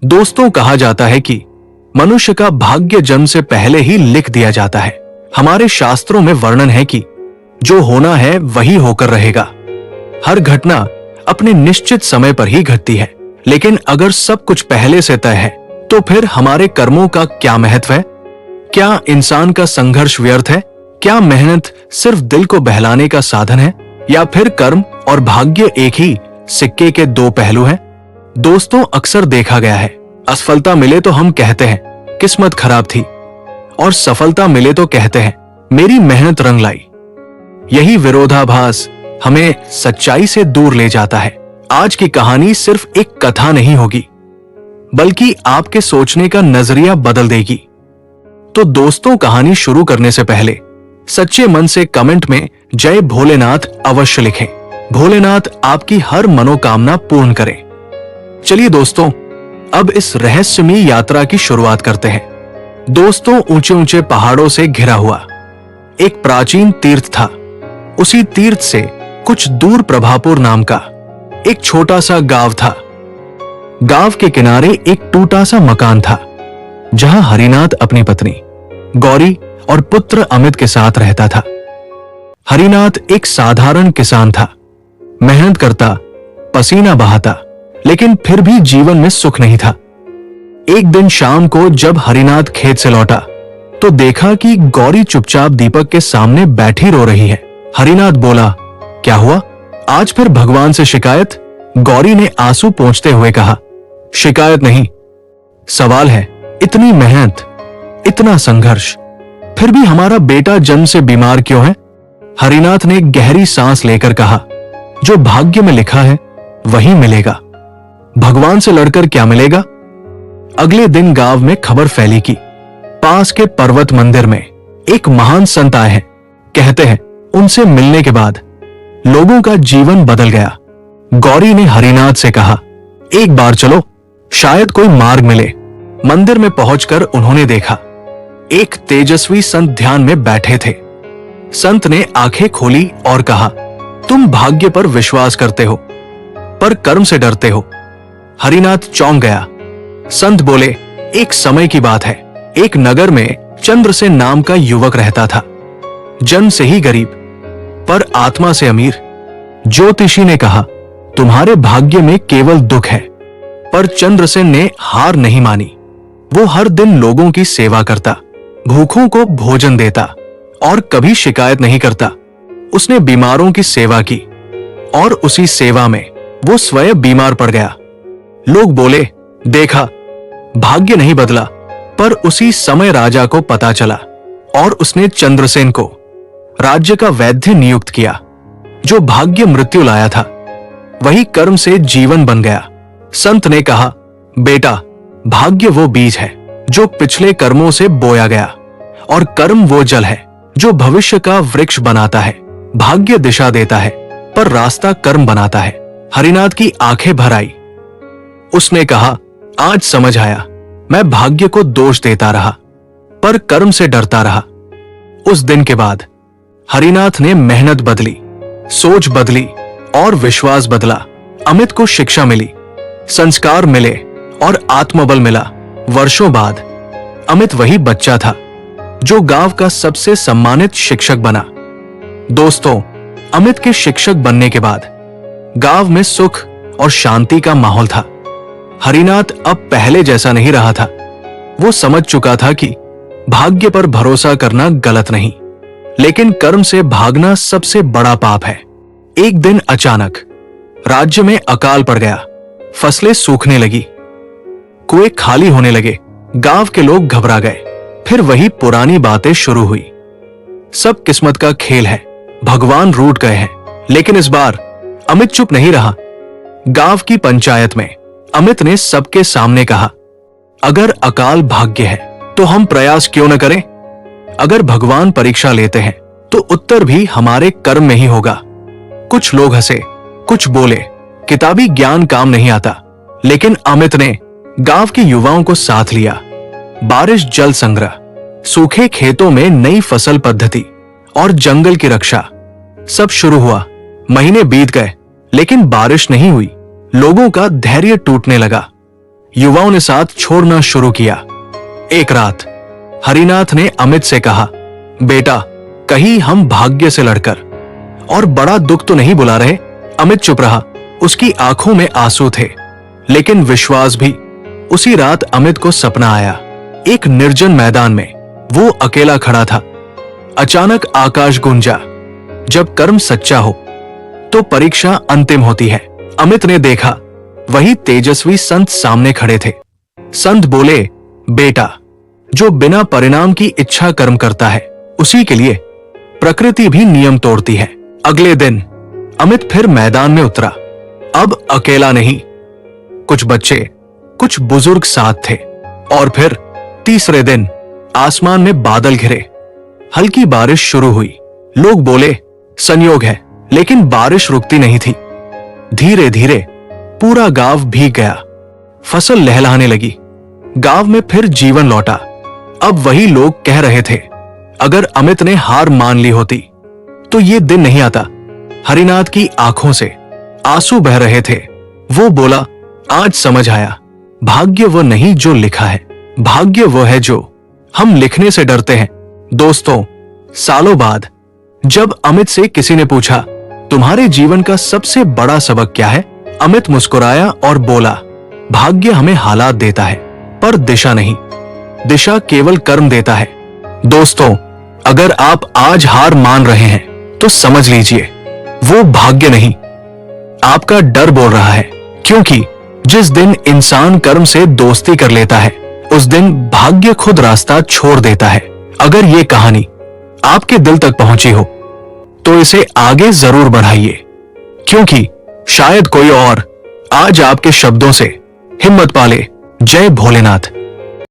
दोस्तों, कहा जाता है कि मनुष्य का भाग्य जन्म से पहले ही लिख दिया जाता है। हमारे शास्त्रों में वर्णन है कि जो होना है वही होकर रहेगा। हर घटना अपने निश्चित समय पर ही घटती है। लेकिन अगर सब कुछ पहले से तय है तो फिर हमारे कर्मों का क्या महत्व है? क्या इंसान का संघर्ष व्यर्थ है? क्या मेहनत सिर्फ दिल को बहलाने का साधन है, या फिर कर्म और भाग्य एक ही सिक्के के दो पहलू हैं? दोस्तों, अक्सर देखा गया है, असफलता मिले तो हम कहते हैं किस्मत खराब थी, और सफलता मिले तो कहते हैं मेरी मेहनत रंग लाई। यही विरोधाभास हमें सच्चाई से दूर ले जाता है। आज की कहानी सिर्फ एक कथा नहीं होगी, बल्कि आपके सोचने का नजरिया बदल देगी। तो दोस्तों, कहानी शुरू करने से पहले सच्चे मन से कमेंट में जय भोलेनाथ अवश्य लिखें। भोलेनाथ आपकी हर मनोकामना पूर्ण करें। चलिए दोस्तों, अब इस रहस्यमयी यात्रा की शुरुआत करते हैं। दोस्तों, ऊंचे ऊंचे पहाड़ों से घिरा हुआ एक प्राचीन तीर्थ था। उसी तीर्थ से कुछ दूर प्रभापुर नाम का एक छोटा सा गांव था। गांव के किनारे एक टूटा सा मकान था, जहां हरिनाथ अपनी पत्नी गौरी और पुत्र अमित के साथ रहता था। हरिनाथ एक साधारण किसान था, मेहनत करता, पसीना बहाता, लेकिन फिर भी जीवन में सुख नहीं था। एक दिन शाम को जब हरिनाथ खेत से लौटा तो देखा कि गौरी चुपचाप दीपक के सामने बैठी रो रही है। हरिनाथ बोला, क्या हुआ? आज फिर भगवान से शिकायत? गौरी ने आंसू पोंछते हुए कहा, शिकायत नहीं, सवाल है, इतनी मेहनत, इतना संघर्ष, फिर भी हमारा बेटा जन्म से बीमार क्यों है? हरिनाथ ने गहरी सांस लेकर कहा, जो भाग्य में लिखा है वही मिलेगा, भगवान से लड़कर क्या मिलेगा? अगले दिन गांव में खबर फैली कि पास के पर्वत मंदिर में एक महान संत आए हैं। कहते हैं उनसे मिलने के बाद लोगों का जीवन बदल गया। गौरी ने हरिनाथ से कहा, एक बार चलो, शायद कोई मार्ग मिले। मंदिर में पहुंचकर उन्होंने देखा एक तेजस्वी संत ध्यान में बैठे थे। संत ने आंखें खोली और कहा, तुम भाग्य पर विश्वास करते हो पर कर्म से डरते हो। हरिनाथ चौंक गया। संत बोले, एक समय की बात है, एक नगर में चंद्रसेन नाम का युवक रहता था। जन्म से ही गरीब पर आत्मा से अमीर। ज्योतिषी ने कहा, तुम्हारे भाग्य में केवल दुख है। पर चंद्रसेन ने हार नहीं मानी। वो हर दिन लोगों की सेवा करता, भूखों को भोजन देता और कभी शिकायत नहीं करता। उसने बीमारों की सेवा की और उसी सेवा में वो स्वयं बीमार पड़ गया। लोग बोले, देखा, भाग्य नहीं बदला। पर उसी समय राजा को पता चला और उसने चंद्रसेन को राज्य का वैद्य नियुक्त किया। जो भाग्य मृत्यु लाया था वही कर्म से जीवन बन गया। संत ने कहा, बेटा, भाग्य वो बीज है जो पिछले कर्मों से बोया गया, और कर्म वो जल है जो भविष्य का वृक्ष बनाता है। भाग्य दिशा देता है पर रास्ता कर्म बनाता है। हरिनाथ की आंखें भर आई। उसने कहा, आज समझ आया, मैं भाग्य को दोष देता रहा पर कर्म से डरता रहा। उस दिन के बाद हरिनाथ ने मेहनत बदली, सोच बदली और विश्वास बदला। अमित को शिक्षा मिली, संस्कार मिले और आत्मबल मिला। वर्षों बाद अमित वही बच्चा था जो गांव का सबसे सम्मानित शिक्षक बना। दोस्तों, अमित के शिक्षक बनने के बाद गांव में सुख और शांति का माहौल था। हरिनाथ अब पहले जैसा नहीं रहा था। वो समझ चुका था कि भाग्य पर भरोसा करना गलत नहीं, लेकिन कर्म से भागना सबसे बड़ा पाप है। एक दिन अचानक राज्य में अकाल पड़ गया। फसलें सूखने लगी, कुएं खाली होने लगे, गांव के लोग घबरा गए। फिर वही पुरानी बातें शुरू हुई, सब किस्मत का खेल है, भगवान रूठ गए हैं। लेकिन इस बार अमित चुप नहीं रहा। गांव की पंचायत में अमित ने सबके सामने कहा, अगर अकाल भाग्य है तो हम प्रयास क्यों न करें? अगर भगवान परीक्षा लेते हैं तो उत्तर भी हमारे कर्म में ही होगा। कुछ लोग हंसे, कुछ बोले, किताबी ज्ञान काम नहीं आता। लेकिन अमित ने गांव के युवाओं को साथ लिया। बारिश जल संग्रह, सूखे खेतों में नई फसल पद्धति और जंगल की रक्षा, सब शुरू हुआ। महीने बीत गए लेकिन बारिश नहीं हुई। लोगों का धैर्य टूटने लगा। युवाओं ने साथ छोड़ना शुरू किया। एक रात हरिनाथ ने अमित से कहा, बेटा, कहीं हम भाग्य से लड़कर और बड़ा दुख तो नहीं बुला रहे। अमित चुप रहा। उसकी आंखों में आंसू थे, लेकिन विश्वास भी। उसी रात अमित को सपना आया। एक निर्जन मैदान में वो अकेला खड़ा था। अचानक आकाश गूंजा, जब कर्म सच्चा हो तो परीक्षा अंतिम होती है। अमित ने देखा, वही तेजस्वी संत सामने खड़े थे। संत बोले, बेटा, जो बिना परिणाम की इच्छा कर्म करता है, उसी के लिए प्रकृति भी नियम तोड़ती है। अगले दिन अमित फिर मैदान में उतरा। अब अकेला नहीं, कुछ बच्चे, कुछ बुजुर्ग साथ थे। और फिर तीसरे दिन आसमान में बादल घिरे, हल्की बारिश शुरू हुई। लोग बोले, संयोग है, लेकिन बारिश रुकती नहीं थी। धीरे धीरे पूरा गांव भीग गया। फसल लहलहाने लगी। गांव में फिर जीवन लौटा। अब वही लोग कह रहे थे, अगर अमित ने हार मान ली होती तो ये दिन नहीं आता। हरिनाथ की आंखों से आंसू बह रहे थे। वो बोला, आज समझ आया, भाग्य वो नहीं जो लिखा है, भाग्य वो है जो हम लिखने से डरते हैं। दोस्तों, सालों बाद जब अमित से किसी ने पूछा, तुम्हारे जीवन का सबसे बड़ा सबक क्या है, अमित मुस्कुराया और बोला, भाग्य हमें हालात देता है, पर दिशा नहीं। दिशा केवल कर्म देता है। दोस्तों, अगर आप आज हार मान रहे हैं तो समझ लीजिए, वो भाग्य नहीं, आपका डर बोल रहा है। क्योंकि जिस दिन इंसान कर्म से दोस्ती कर लेता है, उस दिन भाग्य खुद रास्ता छोड़ देता है। अगर ये कहानी आपके दिल तक पहुंची हो तो इसे आगे जरूर बढ़ाइए, क्योंकि शायद कोई और आज आपके शब्दों से हिम्मत पाले। जय भोलेनाथ।